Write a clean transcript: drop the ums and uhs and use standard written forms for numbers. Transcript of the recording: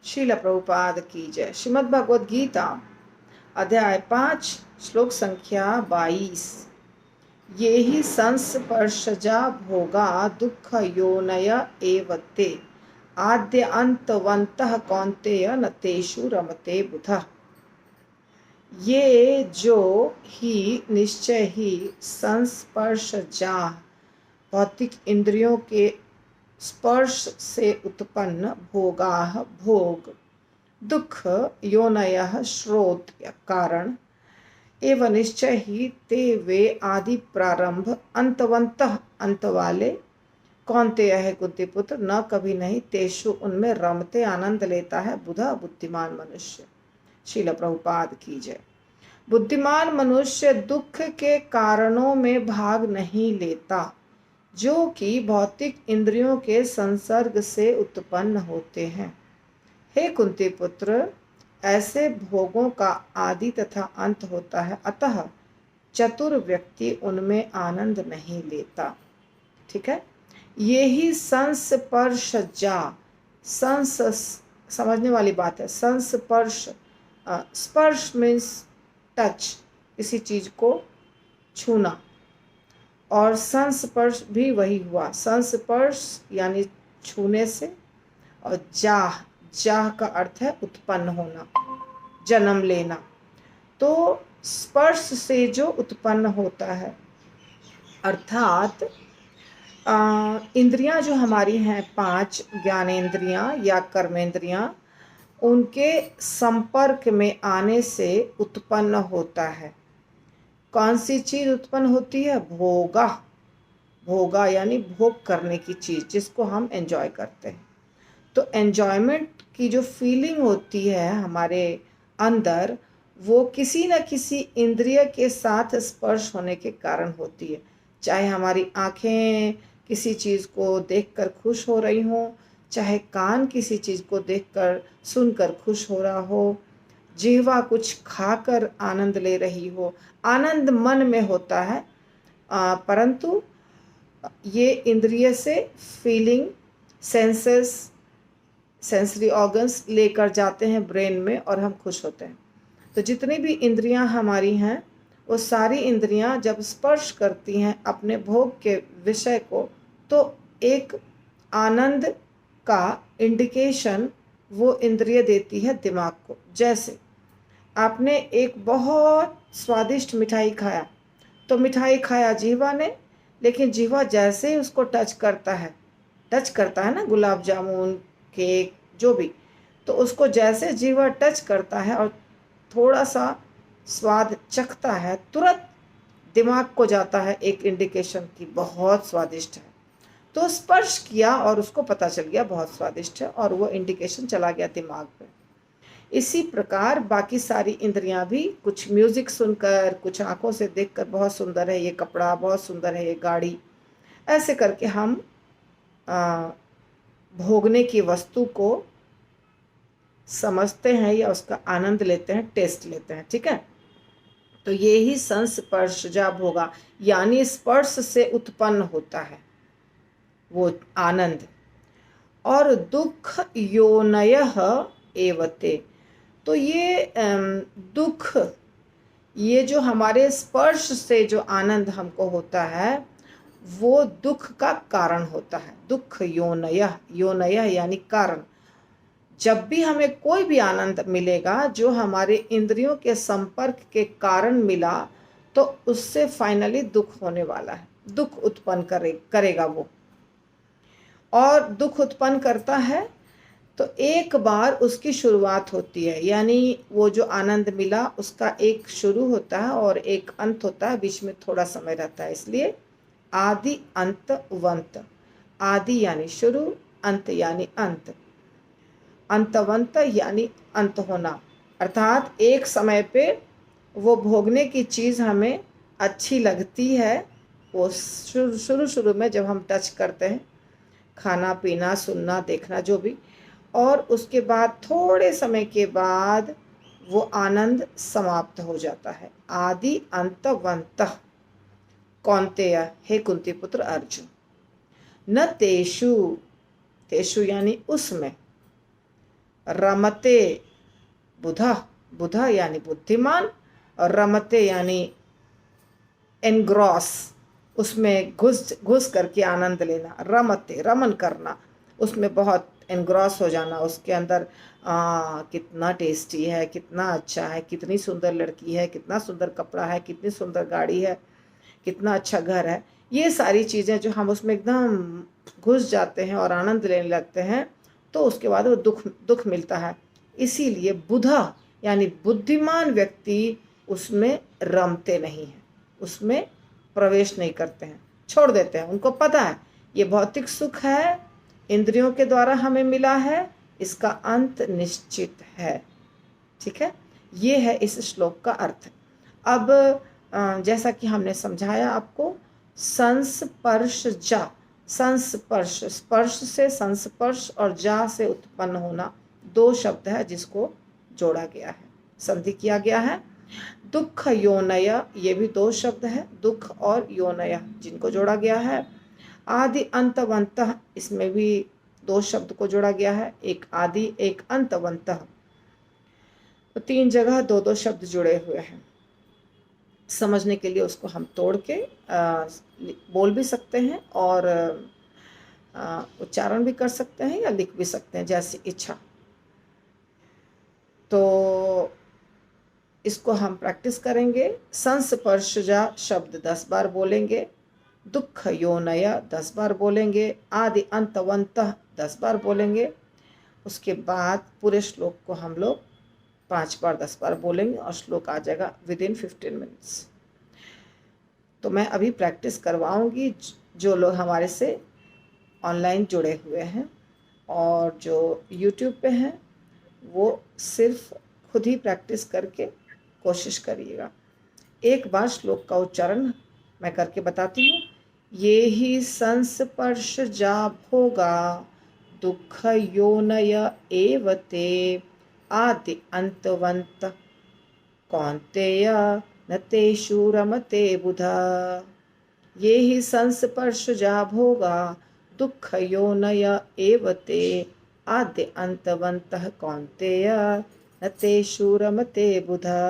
श्रील प्रभुपाद की जय। श्रीमद् भगवद गीता अध्याय 5 श्लोक संख्या 22। ये ही संस्पर्शजा भोगा दुख योनय एव ते आद्य अंतवन्तः कौन्तेय न तेषु रमते बुधः। ये जो ही निश्चय ही संस्पर्शजा भौतिक इंद्रियों के स्पर्श से उत्पन्न भोगाः भोग दुख योनयः स्रोत या कारण एवं निश्चय ही ते वे आदि प्रारंभ अंतवंतः अंत वाले कौन्तेय है कुंती पुत्र न कभी नहीं तेषु उनमें रमते आनंद लेता है बुधा बुद्धिमान मनुष्य। श्रील प्रभुपाद की जय। बुद्धिमान मनुष्य दुख के कारणों में भाग नहीं लेता जो कि भौतिक इंद्रियों के संसर्ग से उत्पन्न होते हैं। हे कुंती पुत्र, ऐसे भोगों का आदि तथा अंत होता है, अतः चतुर व्यक्ति उनमें आनंद नहीं लेता। ठीक है, ये ही संस्पर्शजा, संस समझने वाली बात है। संस्पर्श, स्पर्श मीन्स टच, किसी चीज को छूना, और संस्पर्श भी वही हुआ। संस्पर्श यानी छूने से, और जाह, जाह का अर्थ है उत्पन्न होना, जन्म लेना। तो स्पर्श से जो उत्पन्न होता है, अर्थात इंद्रियां जो हमारी हैं 5 ज्ञानेंद्रियां या कर्मेंद्रियां, उनके संपर्क में आने से उत्पन्न होता है। कौन सी चीज उत्पन्न होती है? भोगा। भोगा यानी भोग करने की चीज, जिसको हम एंजॉय करते हैं। तो एंजॉयमेंट की जो फीलिंग होती है हमारे अंदर, वो किसी न किसी इंद्रिय के साथ स्पर्श होने के कारण होती है। चाहे हमारी आंखें किसी चीज को देखकर खुश हो रही हों, चाहे कान किसी चीज को देखकर सुनकर खुश हो रहा हो, जिह्वा कुछ खाकर आनंद ले रही हो। आनंद मन में होता है, परंतु ये इंद्रिय से फीलिंग, सेंसेस, सेंसरी ऑर्गन्स लेकर जाते हैं ब्रेन में और हम खुश होते हैं। तो जितनी भी इंद्रियां हमारी हैं, वो सारी इंद्रियां जब स्पर्श करती हैं अपने भोग के विषय को, तो एक आनंद का इंडिकेशन वो इंद्रिय देती है दिमाग को। जैसे आपने एक बहुत स्वादिष्ट मिठाई खाया, तो मिठाई खाया जिह्वा ने, लेकिन जिह्वा जैसे ही उसको टच करता है ना, गुलाब जामुन, केक, जो भी, तो उसको जैसे जिह्वा टच करता है और थोड़ा सा स्वाद चखता है, तुरंत दिमाग को जाता है एक इंडिकेशन की बहुत स्वादिष्ट है। तो स्पर्श किया और उसको पता चल गया बहुत स्वादिष्ट है, और वो इंडिकेशन चला गया दिमाग पे। इसी प्रकार बाकी सारी इंद्रियां भी कुछ म्यूजिक सुनकर, कुछ आंखों से देखकर बहुत सुंदर है ये कपड़ा, बहुत सुंदर है ये गाड़ी, ऐसे करके हम भोगने की वस्तु को समझते हैं या उसका आनंद लेते हैं, टेस्ट लेते हैं। ठीक है, तो ये ही संस्पर्शजा भोगा यानी स्पर्श से उत्पन्न होता है वो आनंद। और दुख योनयः एवते, तो ये दुख, ये जो हमारे स्पर्श से जो आनंद हमको होता है, वो दुख का कारण होता है। दुख योनयः, योनयः यानी कारण। जब भी हमें कोई भी आनंद मिलेगा जो हमारे इंद्रियों के संपर्क के कारण मिला, तो उससे फाइनली दुख होने वाला है, दुख उत्पन्न करेगा वो। और दुख उत्पन्न करता है तो एक बार उसकी शुरुआत होती है, यानी वो जो आनंद मिला उसका एक शुरू होता है और एक अंत होता है, बीच में थोड़ा समय रहता है। इसलिए आदि अंत वंत, आदि यानी शुरू, अंत यानी अंत, अंतवंत यानी अंत होना। अर्थात एक समय पे वो भोगने की चीज़ हमें अच्छी लगती है, वो शुरू में जब हम टच करते हैं, खाना पीना सुनना देखना जो भी, और उसके बाद थोड़े समय के बाद वो आनंद समाप्त हो जाता है। आदि अंतवंतः कौन्तेय, हे कुंती पुत्र अर्जुन, न तेषु, तेषु यानी उसमें, रमते बुधा, बुधा यानी बुद्धिमान, और रमते यानी एनग्रॉस, उसमें घुस घुस करके आनंद लेना। रमते रमन करना, उसमें बहुत एनग्रॉस हो जाना, उसके अंदर कितना टेस्टी है, कितना अच्छा है, कितनी सुंदर लड़की है, कितना सुंदर कपड़ा है, कितनी सुंदर गाड़ी है, कितना अच्छा घर है, ये सारी चीज़ें जो हम उसमें एकदम घुस जाते हैं और आनंद लेने लगते हैं, तो उसके बाद वो दुख दुख मिलता है। इसीलिए बुधा यानी बुद्धिमान व्यक्ति उसमें रमते नहीं हैं, उसमें प्रवेश नहीं करते हैं, छोड़ देते हैं। उनको पता है ये भौतिक सुख है, इंद्रियों के द्वारा हमें मिला है, इसका अंत निश्चित है। ठीक है, ये है इस श्लोक का अर्थ। अब जैसा कि हमने समझाया आपको, संस्पर्श जा, संस्पर्श, स्पर्श से संस्पर्श और जा से उत्पन्न होना, दो शब्द है जिसको जोड़ा गया है, संधि किया गया है। दुख योनय, ये भी दो शब्द है, दुख और योनय जिनको जोड़ा गया है। आदि अंतवंतः, इसमें भी दो शब्द को जोड़ा गया है, एक आदि एक अंतवंतः, तो तीन जगह दो दो शब्द जुड़े हुए हैं। समझने के लिए उसको हम तोड़ के बोल भी सकते हैं और उच्चारण भी कर सकते हैं या लिख भी सकते हैं, जैसी इच्छा। तो इसको हम प्रैक्टिस करेंगे। संस्पर्शजा शब्द 10 बार बोलेंगे, दुख योनय 10 बार बोलेंगे, आदि अंतवंतः 10 बार बोलेंगे। उसके बाद पूरे श्लोक को हम लोग 5 बार 10 बार बोलेंगे और श्लोक आ जाएगा विदिन 15 मिनट्स। तो मैं अभी प्रैक्टिस करवाऊंगी, जो लोग हमारे से ऑनलाइन जुड़े हुए हैं और जो यूट्यूब पे हैं वो सिर्फ खुद ही प्रैक्टिस करके कोशिश करिएगा। एक बार श्लोक का उच्चारण मैं करके बताती हूँ। ये ही संस्पर्श जा भोगा, दुख योनय एव ते, आदि अंतवंत कौन्तेय न तेषु रमते बुधा। ये ही संस्पर्श जा भोगा, दुख योनय एव ते, आद्य अंतवंतः कौन्तेय न तेषु रमते बुधा।